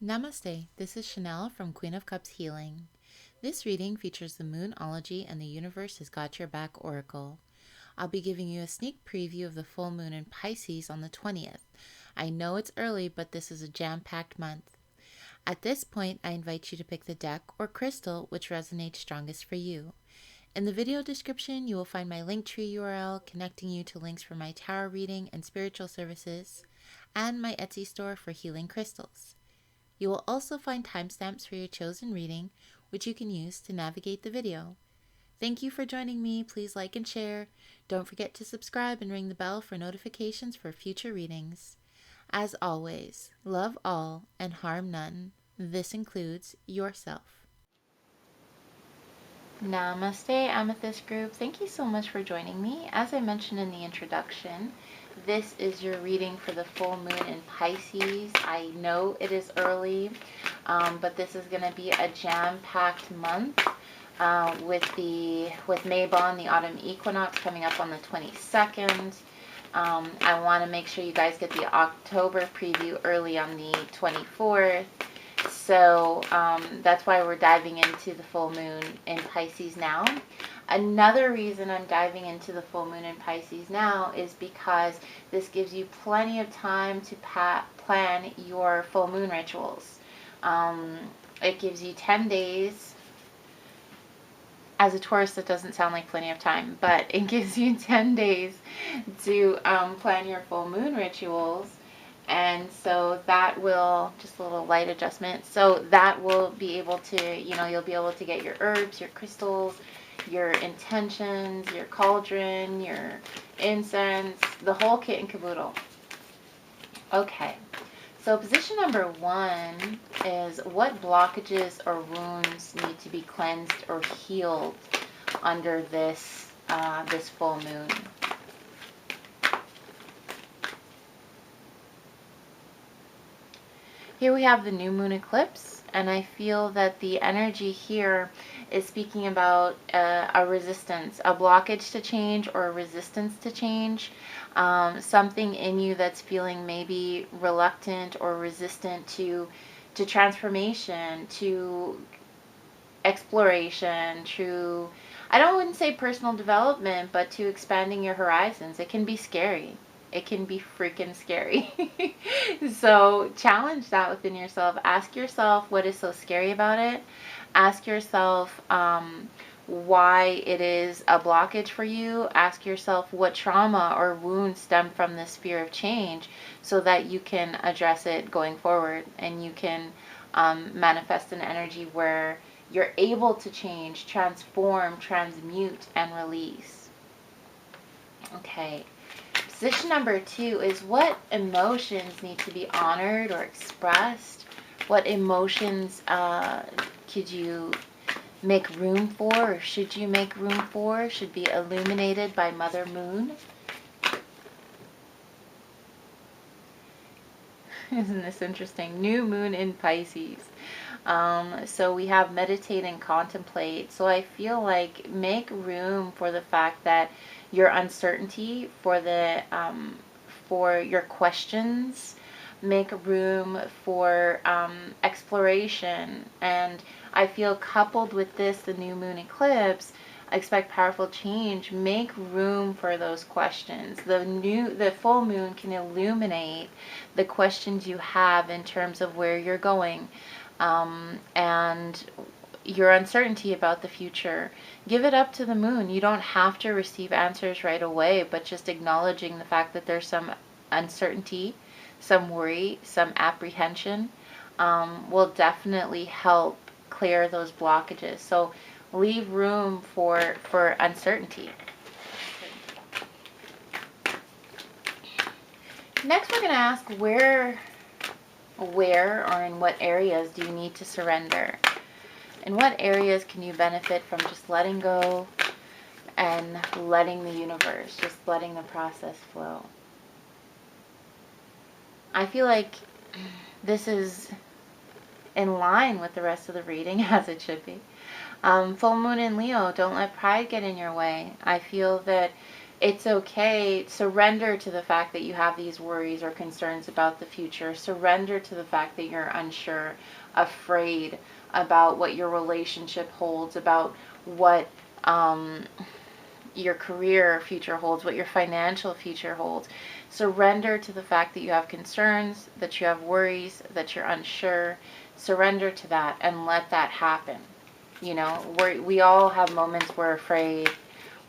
Namaste, this is Chanel from Queen of Cups Healing. This reading features the Moonology and the Universe Has Got Your Back Oracle. I'll be giving you a sneak preview of the full moon in Pisces on the 20th. I know it's early, but this is a jam-packed month. At this point, I invite you to pick the deck or crystal which resonates strongest for you. In the video description, you will find my Linktree URL connecting you to links for my tarot reading and spiritual services, and my Etsy store for healing crystals. You will also find timestamps for your chosen reading, which you can use to navigate the video. Thank you for joining me. Please like and share. Don't forget to subscribe and ring the bell for notifications for future readings. As always, love all and harm none. This includes yourself. Namaste, Amethyst group. Thank you so much for joining me. As I mentioned in the introduction, this is your reading for the full moon in Pisces. I know it is early, but this is going to be a jam-packed month with Mabon, the autumn equinox, coming up on the 22nd. I want to make sure you guys get the October preview early on the 24th. So that's why we're diving into the full moon in Pisces now. Another reason I'm diving into the full moon in Pisces now is because this gives you plenty of time to plan your full moon rituals. It gives you 10 days. As a Taurus, that doesn't sound like plenty of time, but it gives you 10 days to plan your full moon rituals. And so that will, just a little light adjustment, so that will be able to, you'll be able to get your herbs, your crystals, your intentions, your cauldron, your incense, the whole kit and caboodle. Okay, so position number 1 is what blockages or wounds need to be cleansed or healed under this full moon. Here we have the new moon eclipse, and I feel that the energy here is speaking about a resistance, a blockage to change or a resistance to change. Something in you that's feeling maybe reluctant or resistant to transformation, to exploration, to, I wouldn't say personal development, but to expanding your horizons. It can be scary. It can be freaking scary. So challenge that within yourself. Ask yourself what is so scary about it. Ask yourself why it is a blockage for you. Ask yourself what trauma or wounds stem from this fear of change, so that you can address it going forward, and you can manifest an energy where you're able to change, transform, transmute, and release. Okay. Position number 2 is what emotions need to be honored or expressed. What emotions could you make room for, or should you make room for, should be illuminated by Mother Moon. Isn't this interesting? New moon in Pisces. So we have meditate and contemplate. So I feel like make room for the fact that your uncertainty, for your questions, make room for exploration. And I feel coupled with this, the new moon eclipse, expect powerful change. Make room for those questions. The full moon can illuminate the questions you have in terms of where you're going, and your uncertainty about the future. Give it up to the moon. You don't have to receive answers right away, but just acknowledging the fact that there's some uncertainty, some worry, some apprehension, will definitely help clear those blockages. So leave room for uncertainty. Next, we're going to ask where or in what areas do you need to surrender? In what areas can you benefit from just letting go and letting the universe, just letting the process flow? I feel like this is in line with the rest of the reading, as it should be. Full moon in Leo, don't let pride get in your way. I feel that It's okay. Surrender to the fact that you have these worries or concerns about the future. Surrender to the fact that you're unsure, afraid about what your relationship holds, about what your career future holds, what your financial future holds. Surrender to the fact that you have concerns, that you have worries, that you're unsure. Surrender to that and let that happen. You know, we all have moments we're afraid.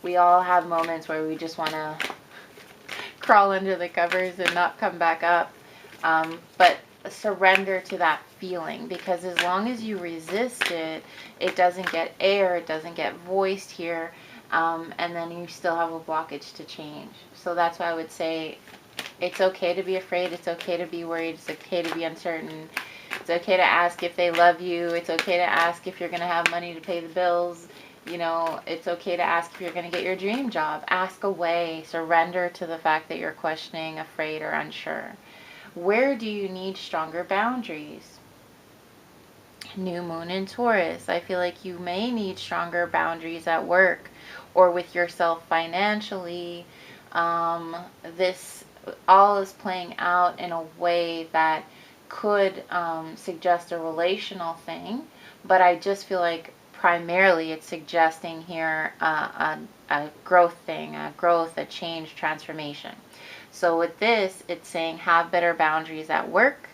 We all have moments where we just want to crawl under the covers and not come back up. But surrender to that feeling, because as long as you resist it, it doesn't get air, it doesn't get voiced here, and then you still have a blockage to change. So that's why I would say it's okay to be afraid, it's okay to be worried, it's okay to be uncertain. It's okay to ask if they love you. It's okay to ask if you're going to have money to pay the bills. You know, it's okay to ask if you're going to get your dream job. Ask away. Surrender to the fact that you're questioning, afraid, or unsure. Where do you need stronger boundaries? New moon in Taurus. I feel like you may need stronger boundaries at work or with yourself financially. This all is playing out in a way that could suggest a relational thing, but I just feel like primarily it's suggesting here a growth thing, a growth, a change, transformation. So with this, it's saying have better boundaries at work,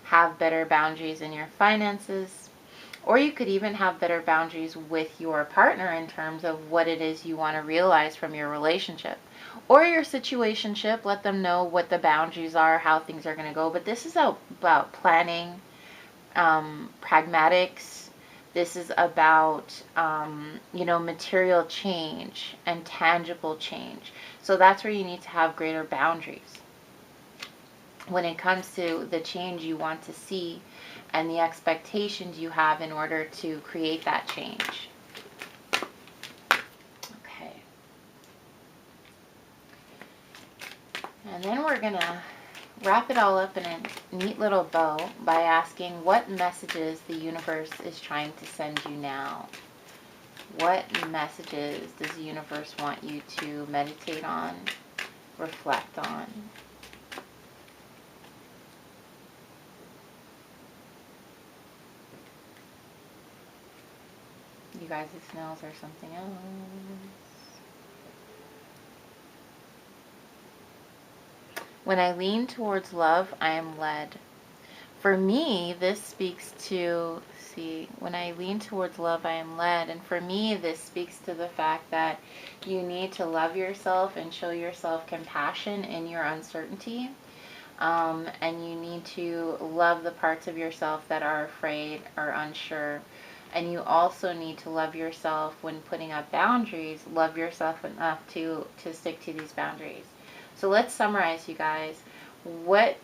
have better boundaries in your finances, or you could even have better boundaries with your partner in terms of what it is you want to realize from your relationship or your situationship. Let them know what the boundaries are, how things are going to go. But this is about planning, pragmatics. This is about, material change and tangible change. So that's where you need to have greater boundaries when it comes to the change you want to see and the expectations you have in order to create that change. Okay. And then we're going to wrap it all up in a neat little bow by asking what messages the universe is trying to send you now. What messages does the universe want you to meditate on, reflect on? You guys, it smells or something else. When I lean towards love, I am led. For me, this speaks to, when I lean towards love, I am led. And for me, this speaks to the fact that you need to love yourself and show yourself compassion in your uncertainty. And you need to love the parts of yourself that are afraid or unsure. And you also need to love yourself when putting up boundaries. Love yourself enough to stick to these boundaries. So let's summarize, you guys. What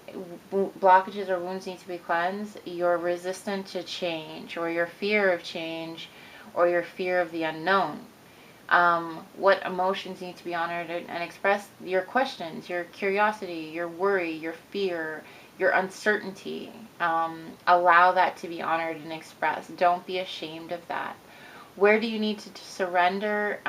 blockages or wounds need to be cleansed? Your resistance to change, or your fear of change, or your fear of the unknown. What emotions need to be honored and expressed? Your questions, your curiosity, your worry, your fear, your uncertainty. Allow that to be honored and expressed. Don't be ashamed of that. Where do you need to surrender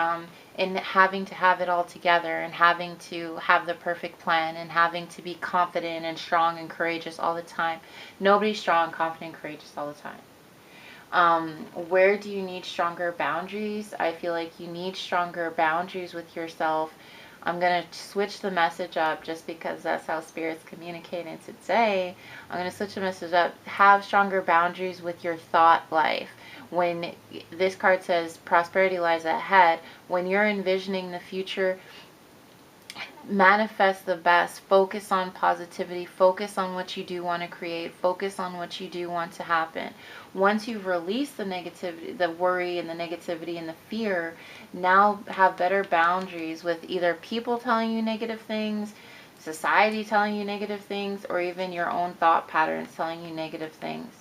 in having to have it all together and having to have the perfect plan and having to be confident and strong and courageous all the time? Nobody's strong, confident, courageous all the time. Where do you need stronger boundaries? I feel like you need stronger boundaries with yourself. I'm going to switch the message up just because that's how Spirit's communicating today. I'm going to switch the message up. Have stronger boundaries with your thought life. When this card says prosperity lies ahead, when you're envisioning the future, manifest the best. Focus on positivity. Focus on what you do want to create. Focus on what you do want to happen. Once you've released the negativity, the worry and the negativity and the fear, now have better boundaries with either people telling you negative things, society telling you negative things, or even your own thought patterns telling you negative things.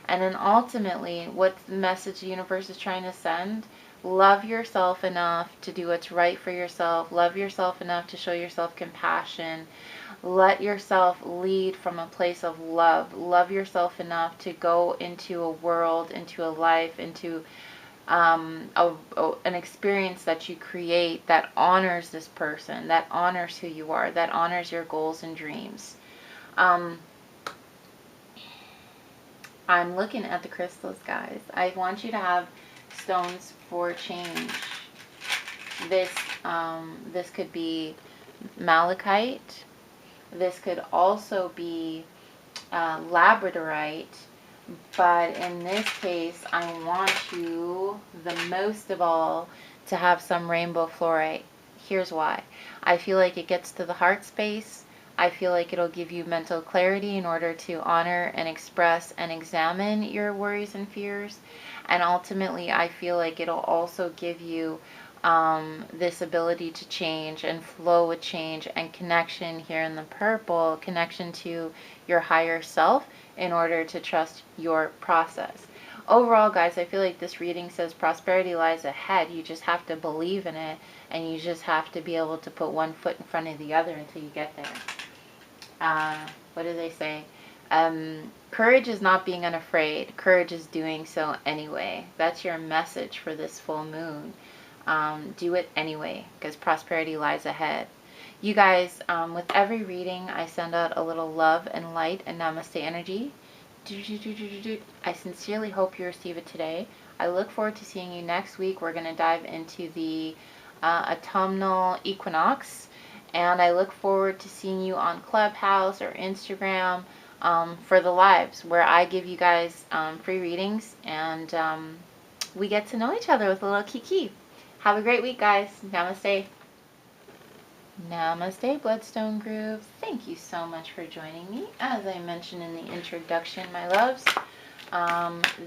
And then ultimately, what's the message the universe is trying to send? Love yourself enough to do what's right for yourself. Love yourself enough to show yourself compassion. Let yourself lead from a place of love. Love yourself enough to go into a world, into a life, into an experience that you create that honors this person, that honors who you are, that honors your goals and dreams. I'm looking at the crystals, guys. I want you to have stones for change. This could be malachite. This could also be labradorite. But in this case, I want you, the most of all, to have some rainbow fluorite. Here's why. I feel like it gets to the heart space. I feel like it'll give you mental clarity in order to honor and express and examine your worries and fears. And ultimately, I feel like it'll also give you this ability to change and flow with change and connection here in the purple, connection to your higher self in order to trust your process. Overall, guys, I feel like this reading says prosperity lies ahead. You just have to believe in it, and you just have to be able to put one foot in front of the other until you get there. What do they say? Courage is not being unafraid. Courage is doing so anyway. That's your message for this full moon. Do it anyway, because prosperity lies ahead. You guys, with every reading, I send out a little love and light and namaste energy. I sincerely hope you receive it today. I look forward to seeing you next week. We're going to dive into the autumnal equinox, and I look forward to seeing you on Clubhouse or Instagram for the lives where I give you guys free readings, and we get to know each other with a little kiki. Have a great week, guys. Namaste. Namaste, Bloodstone group. Thank you so much for joining me. As I mentioned in the introduction, my loves,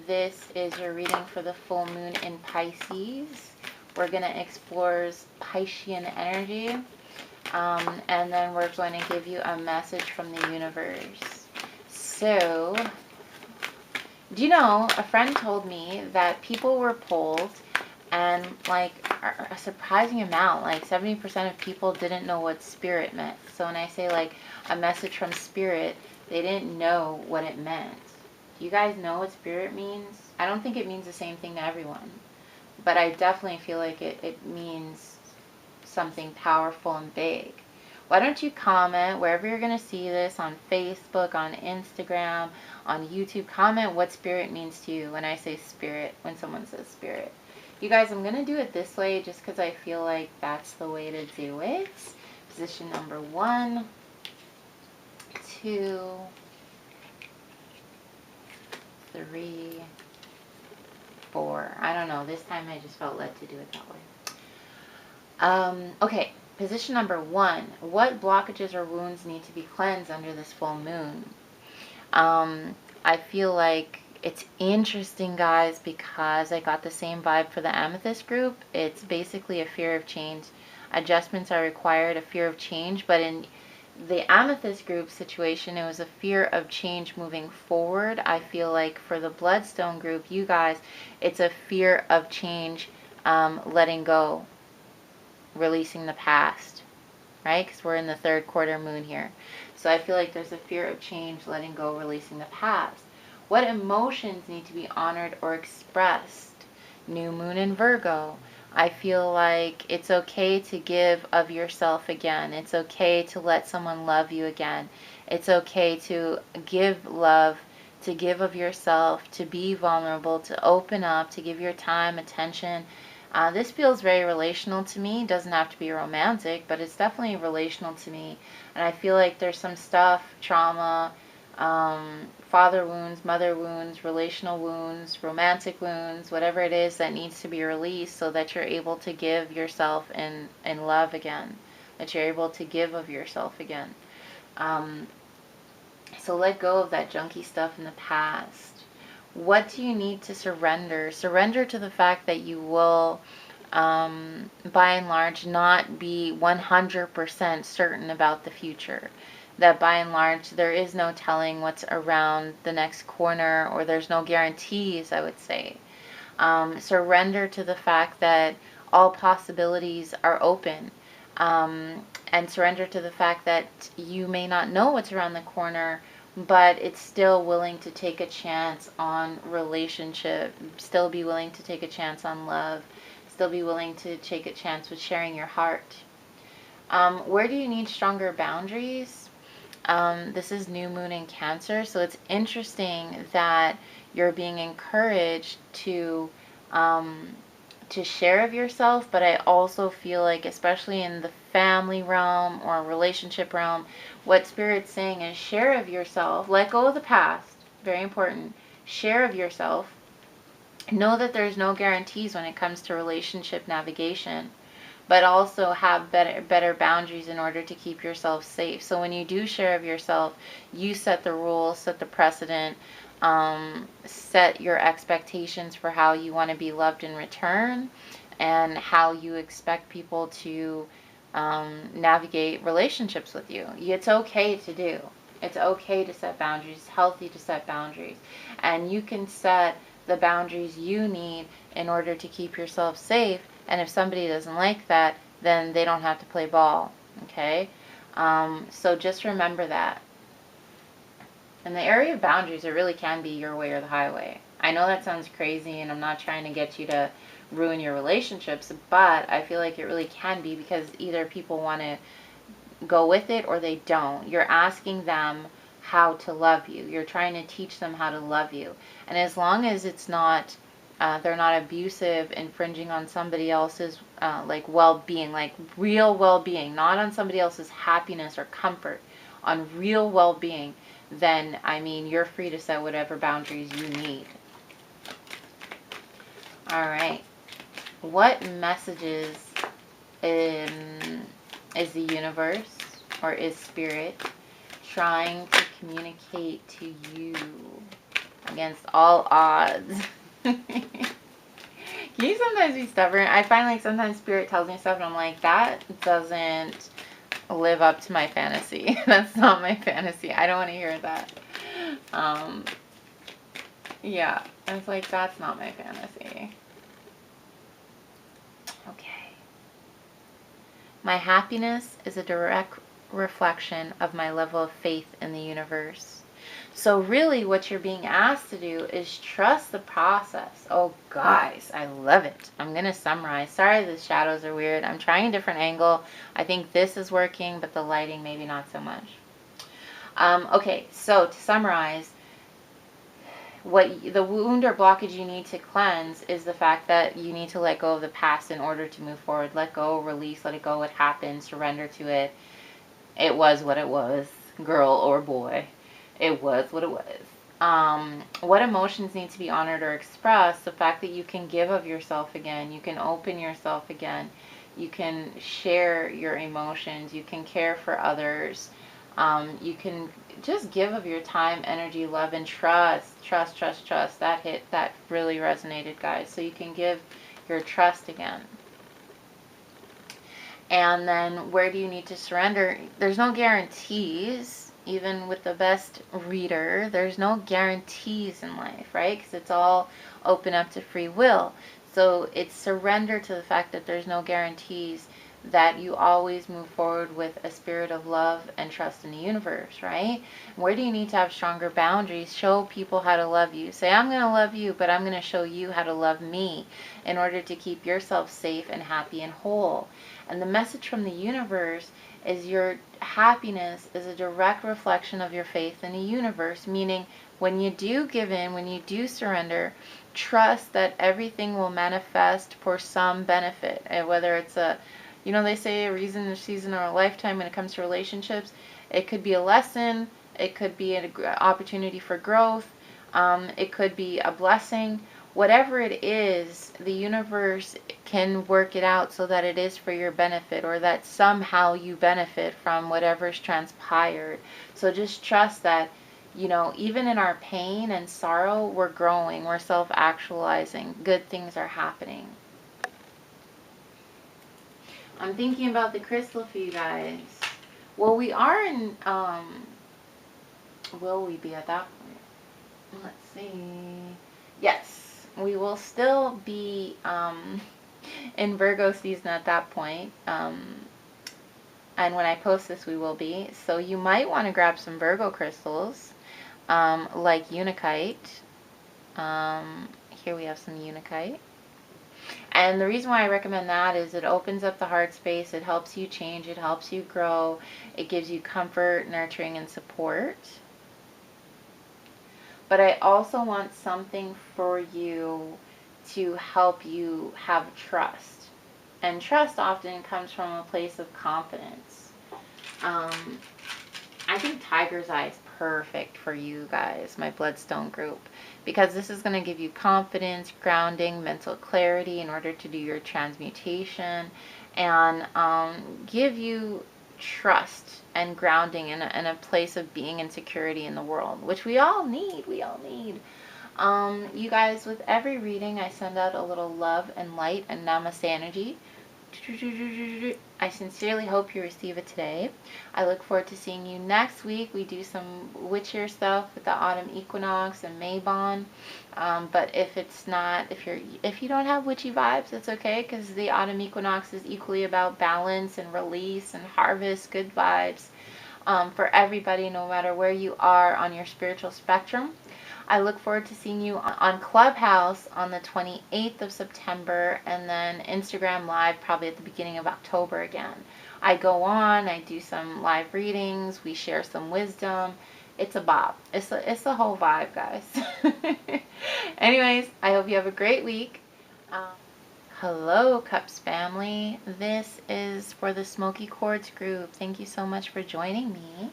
this is your reading for the full moon in Pisces. We're going to explore Piscean energy, and then we're going to give you a message from the universe. So, do you know, a friend told me that people were polled, and like a surprising amount, like 70% of people didn't know what spirit meant. So when I say like a message from spirit, they didn't know what it meant. Do you guys know what spirit means? I don't think it means the same thing to everyone, but I definitely feel like it means something powerful and big. Why don't you comment wherever you're going to see this, on Facebook, on Instagram, on YouTube, comment what spirit means to you when I say spirit, when someone says spirit. You guys, I'm going to do it this way just because I feel like that's the way to do it. Position number 1, 2, 3, 4. I don't know. This time I just felt led to do it that way. Okay. Position number 1. What blockages or wounds need to be cleansed under this full moon? I feel like it's interesting, guys, because I got the same vibe for the Amethyst group. It's basically a fear of change. Adjustments are required, a fear of change. But in the Amethyst group situation, it was a fear of change moving forward. I feel like for the Bloodstone group, you guys, it's a fear of change, letting go, releasing the past, right? Because we're in the 3rd quarter moon here. So I feel like there's a fear of change, letting go, releasing the past. What emotions need to be honored or expressed? New moon in Virgo. I feel like it's okay to give of yourself again. It's okay to let someone love you again. It's okay to give love, to give of yourself, to be vulnerable, to open up, to give your time, attention. This feels very relational to me. It doesn't have to be romantic, but it's definitely relational to me. And I feel like there's some stuff, trauma, father wounds, mother wounds, relational wounds, romantic wounds, whatever it is that needs to be released so that you're able to give yourself in love again, that you're able to give of yourself again. So let go of that junky stuff in the past. What do you need to surrender? Surrender to the fact that you will, by and large, not be 100% certain about the future. That by and large, there is no telling what's around the next corner, or there's no guarantees, I would say. Surrender to the fact that all possibilities are open. And surrender to the fact that you may not know what's around the corner, but it's still willing to take a chance on relationship, still be willing to take a chance on love, still be willing to take a chance with sharing your heart. Where do you need stronger boundaries? This is new moon in Cancer, so it's interesting that you're being encouraged to share of yourself, but I also feel like, especially in the family realm or relationship realm, what Spirit's saying is share of yourself, let go of the past, very important, share of yourself, know that there's no guarantees when it comes to relationship navigation, but also have better boundaries in order to keep yourself safe. So when you do share of yourself, you set the rules, set the precedent, set your expectations for how you want to be loved in return, and how you expect people to navigate relationships with you. It's okay to do. It's okay to set boundaries. It's healthy to set boundaries. And you can set the boundaries you need in order to keep yourself safe. And if somebody doesn't like that, then they don't have to play ball. Okay? So just remember that. In the area of boundaries, it really can be your way or the highway. I know that sounds crazy, and I'm not trying to get you to ruin your relationships, but I feel like it really can be, because either people want to go with it or they don't. You're asking them how to love you. You're trying to teach them how to love you. And as long as it's not, they're not abusive, infringing on somebody else's like well-being, like real well-being, not on somebody else's happiness or comfort, on real well-being, then, I mean, you're free to set whatever boundaries you need. All right. What messages is the universe, or is Spirit, trying to communicate to you against all odds? Can you sometimes be stubborn? I find like sometimes Spirit tells me stuff and I'm like, that doesn't live up to my fantasy. That's not my fantasy. I don't want to hear that. Yeah, it's like, that's not my fantasy. Okay. My happiness is a direct reflection of my level of faith in the universe. So really what you're being asked to do is trust the process. Oh, guys, I love it. I'm going to summarize. Sorry, the shadows are weird. I'm trying a different angle. I think this is working, but the lighting maybe not so much. Okay, so to summarize, what the wound or blockage you need to cleanse is the fact that you need to let go of the past in order to move forward. Let go, release, let it go, what happened, surrender to it. It was what it was, girl or boy. It was what it was. What emotions need to be honored or expressed? The fact that you can give of yourself again, you can open yourself again, you can share your emotions, you can care for others, you can just give of your time, energy, love, and trust. That really resonated, guys. So you can give your trust again. And then where do you need to surrender? There's no guarantees, even with the best reader. There's no guarantees in life, right? Because it's all open up to free will. So it's surrender to the fact that there's no guarantees, that you always move forward with a spirit of love and trust in the universe, right? Where do you need to have stronger boundaries? Show people how to love you. Say, I'm going to love you, but I'm going to show you how to love me in order to keep yourself safe and happy and whole. And the message from the universe is your happiness is a direct reflection of your faith in the universe, meaning when you do give in, when you do surrender, trust that everything will manifest for some benefit. And whether it's a, you know, they say a reason, a season, or a lifetime when it comes to relationships. It could be a lesson. It could be an opportunity for growth. It could be a blessing. Whatever it is, the universe can work it out so that it is for your benefit, or that somehow you benefit from whatever's transpired. So just trust that, you know, even in our pain and sorrow, we're growing, we're self-actualizing, good things are happening. I'm thinking about the crystal for you guys. Well, we are in, will we be at that point? Let's see. Yes, we will still be in Virgo season at that point. And when I post this, we will be. So you might want to grab some Virgo crystals. like Unakite. Here we have some Unakite. And the reason why I recommend that is it opens up the heart space, it helps you change, it helps you grow, it gives you comfort, nurturing, and support. But I also want something for you to help you have trust. And trust often comes from a place of confidence. I think Tiger's Eye is perfect for you guys, my Bloodstone group, because this is going to give you confidence, grounding, mental clarity in order to do your transmutation, and give you trust and grounding in a place of being and security in the world, which we all need. We all need. You guys, with every reading, I send out a little love and light and namaste energy. I sincerely hope you receive it today. I look forward to seeing you next week. We do some witchier stuff with the autumn equinox and Mabon. But if it's not, if you don't have witchy vibes, it's okay, because the autumn equinox is equally about balance and release and harvest, good vibes for everybody, no matter where you are on your spiritual spectrum. I look forward to seeing you on Clubhouse on the 28th of September, and then Instagram Live probably at the beginning of October again. I go on, I do some live readings, we share some wisdom. It's a bop. It's the whole vibe, guys. Anyways, I hope you have a great week. Hello, Cups family. This is for the Smoky Quartz group. Thank you so much for joining me.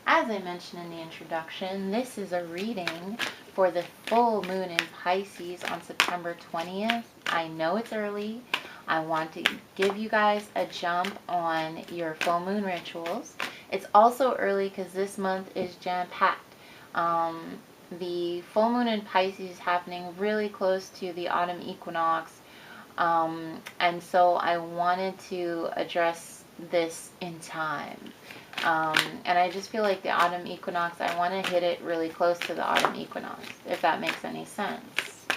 As I mentioned in the introduction, this is a reading for the full moon in Pisces on September 20th. I know it's early. I want to give you guys a jump on your full moon rituals. It's also early because this month is jam-packed. The full moon in Pisces is happening really close to the autumn equinox. And so I wanted to address this in time. And I just feel like the autumn equinox, I want to hit it really close to the autumn equinox, if that makes any sense.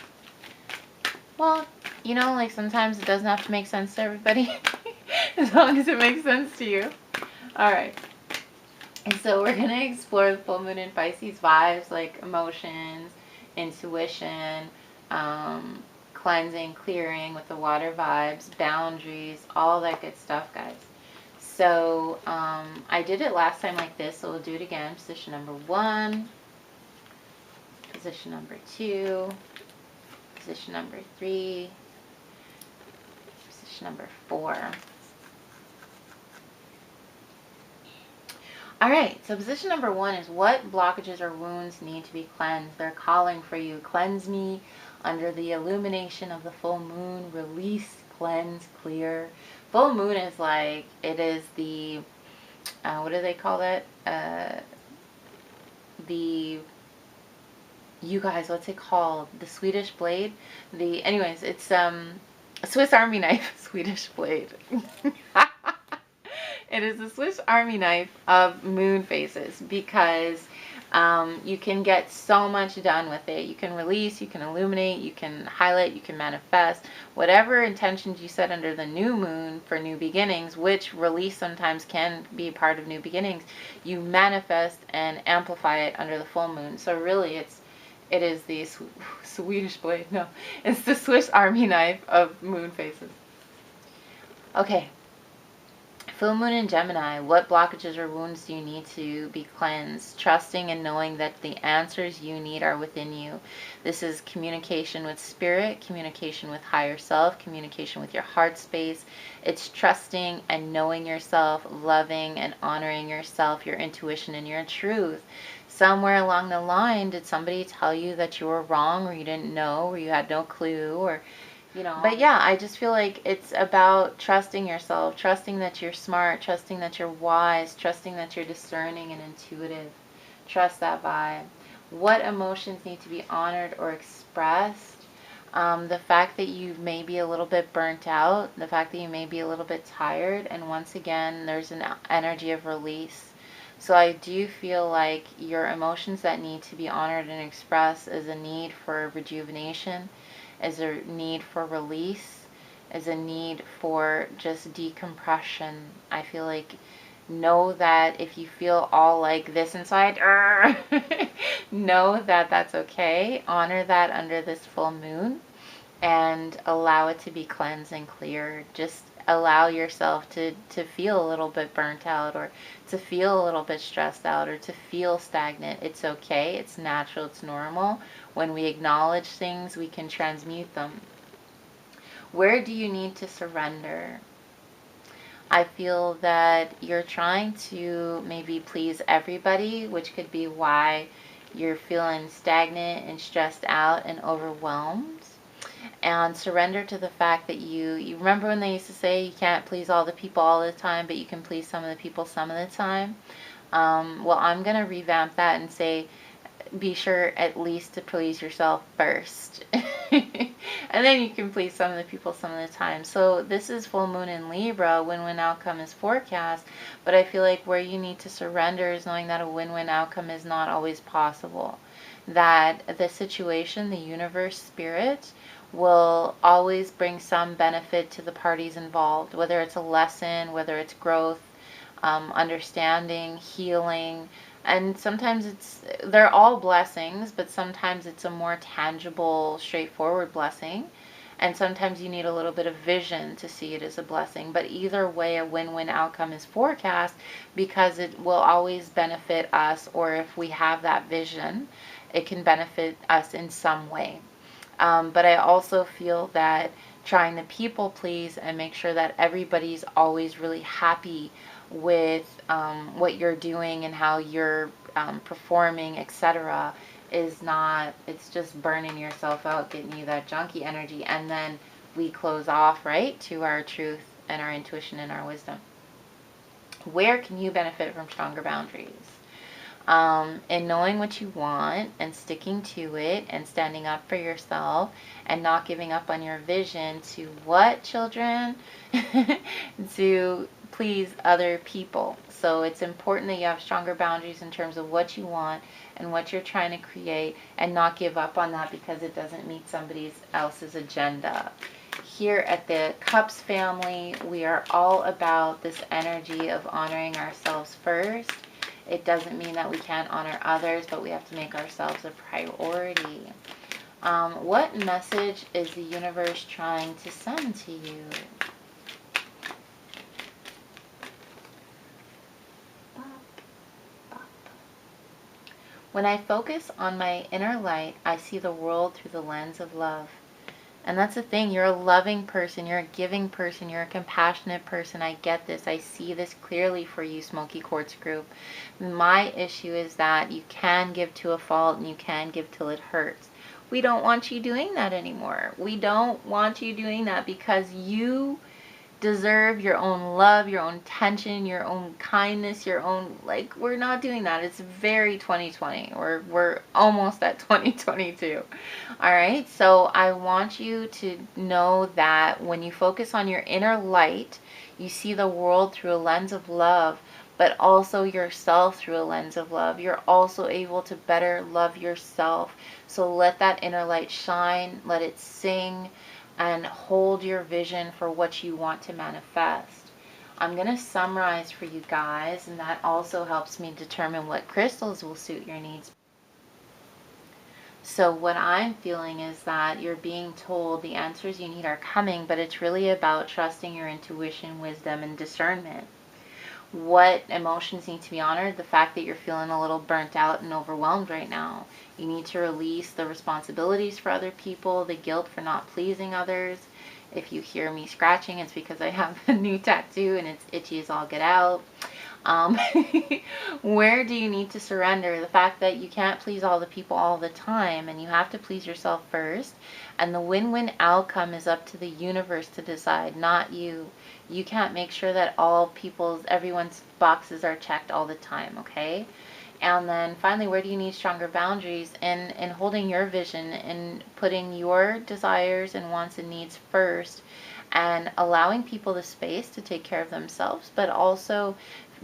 Well, you know, like sometimes it doesn't have to make sense to everybody, as long as it makes sense to you. Alright. And so we're going to explore the full moon in Pisces vibes, like emotions, intuition, cleansing, clearing with the water vibes, boundaries, all that good stuff, guys. So I did it last time like this, so we'll do it again. Position number 1, position number 2, position number 3, position number 4. Alright, so position number 1 is what blockages or wounds need to be cleansed. They're calling for you. Cleanse me under the illumination of the full moon. Release, cleanse, clear. Full moon is like, it is the, what do they call that? You guys, what's it called? The Swedish blade? Anyways, it's a Swiss Army knife. Swedish blade. It is a Swiss Army knife of moon phases, because you can get so much done with it. You can release, you can illuminate, you can highlight, you can manifest. Whatever intentions you set under the new moon for new beginnings, which release sometimes can be part of new beginnings, you manifest and amplify it under the full moon. So really it is the Swedish blade. No, it's the Swiss Army knife of moon phases. Okay. Full moon in Gemini, what blockages or wounds do you need to be cleansed? Trusting and knowing that the answers you need are within you. This is communication with spirit, communication with higher self, communication with your heart space. It's trusting and knowing yourself, loving and honoring yourself, your intuition and your truth. Somewhere along the line, did somebody tell you that you were wrong, or you didn't know, or you had no clue, or but yeah, I just feel like it's about trusting yourself, trusting that you're smart, trusting that you're wise, trusting that you're discerning and intuitive. Trust that vibe. What emotions need to be honored or expressed? The fact that you may be a little bit burnt out, the fact that you may be a little bit tired, and once again, there's an energy of release. So I do feel like your emotions that need to be honored and expressed is a need for rejuvenation, is a need for release, is a need for just decompression. I feel like Know that if you feel all like this inside, know that that's okay. Honor that under this full moon and allow it to be cleansed and cleared. Just allow yourself to feel a little bit burnt out, or to feel a little bit stressed out, or to feel stagnant. It's okay. It's natural. It's normal. When we acknowledge things, we can transmute them. Where do you need to surrender? I feel that you're trying to maybe please everybody, which could be why you're feeling stagnant and stressed out and overwhelmed. And surrender to the fact that you remember when they used to say you can't please all the people all the time, but you can please some of the people some of the time. Well, I'm going to revamp that and say, be sure at least to please yourself first. And then you can please some of the people some of the time. So this is full moon in Libra. Win-win outcome is forecast. But I feel like where you need to surrender is knowing that a win-win outcome is not always possible. That the situation, the universe, spirit, will always bring some benefit to the parties involved. Whether it's a lesson, whether it's growth, understanding, healing. And sometimes they're all blessings, but sometimes it's a more tangible, straightforward blessing. And sometimes you need a little bit of vision to see it as a blessing. But either way, a win-win outcome is forecast because it will always benefit us, or if we have that vision, it can benefit us in some way. But I also feel that trying to people please and make sure that everybody's always really happy with what you're doing and how you're performing, etc., is not, it's just burning yourself out, getting you that junkie energy. And then we close off, right, to our truth and our intuition and our wisdom. Where can you benefit from stronger boundaries? And knowing what you want and sticking to it and standing up for yourself and not giving up on your vision to what, children? To please other people. So it's important that you have stronger boundaries in terms of what you want and what you're trying to create, and not give up on that because it doesn't meet somebody else's agenda. Here at the Cups family, we are all about this energy of honoring ourselves first. It doesn't mean that we can't honor others, but we have to make ourselves a priority. What message is the universe trying to send to you? When I focus on my inner light, I see the world through the lens of love. And that's the thing. You're a loving person. You're a giving person. You're a compassionate person. I get this. I see this clearly for you, Smoky Quartz group. My issue is that you can give to a fault and you can give till it hurts. We don't want you doing that anymore. We don't want you doing that because you deserve your own love, your own attention, your own kindness, your own, like, we're not doing that. It's very 2020, or we're almost at 2022. All right, so I want you to know that when you focus on your inner light, you see the world through a lens of love, but also yourself through a lens of love. You're also able to better love yourself. So let that inner light shine, let it sing, and hold your vision for what you want to manifest. I'm going to summarize for you guys, and that also helps me determine what crystals will suit your needs. So what I'm feeling is that you're being told the answers you need are coming, but it's really about trusting your intuition, wisdom, and discernment. What emotions need to be honored? The fact that you're feeling a little burnt out and overwhelmed right now. You need to release the responsibilities for other people, the guilt for not pleasing others. If you hear me scratching, it's because I have a new tattoo and it's itchy as all get out. Where do you need to surrender? The fact that you can't please all the people all the time, and you have to please yourself first. And the win-win outcome is up to the universe to decide, not you. You can't make sure that everyone's boxes are checked all the time, okay? And then finally, where do you need stronger boundaries? In holding your vision and putting your desires and wants and needs first, and allowing people the space to take care of themselves, but also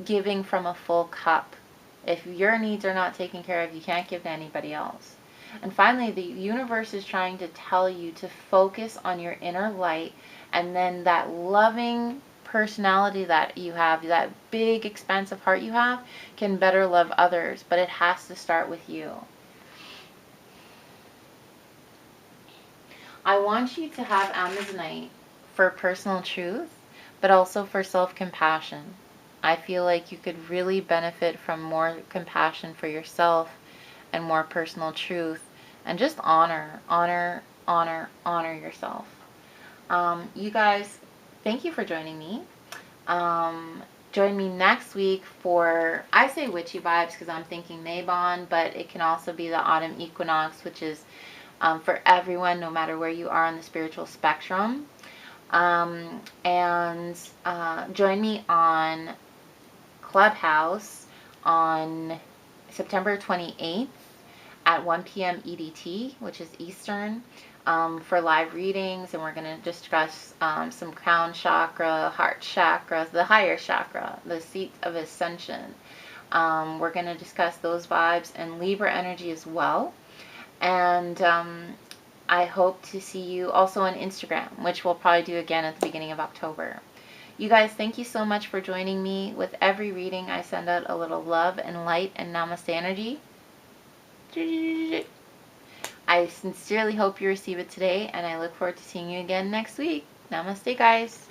giving from a full cup. If your needs are not taken care of, you can't give to anybody else. And finally, the universe is trying to tell you to focus on your inner light, and then that loving personality that you have, that big expansive heart you have, can better love others, but it has to start with you. I want you to have Amazonite for personal truth, but also for self-compassion. I feel like you could really benefit from more compassion for yourself and more personal truth, and just honor yourself. You guys, thank you for joining me. Join me next week for, I say witchy vibes because I'm thinking Mabon, but it can also be the autumn equinox, which is for everyone, no matter where you are on the spiritual spectrum. And join me on Clubhouse on September 28th at 1 p.m. EDT, which is Eastern, for live readings, and we're going to discuss some crown chakra, heart chakra, the higher chakra, the seat of ascension. We're going to discuss those vibes and Libra energy as well. And I hope to see you also on Instagram, which we'll probably do again at the beginning of October. You guys, thank you so much for joining me. With every reading, I send out a little love and light and namaste energy. I sincerely hope you receive it today, and I look forward to seeing you again next week. Namaste, guys.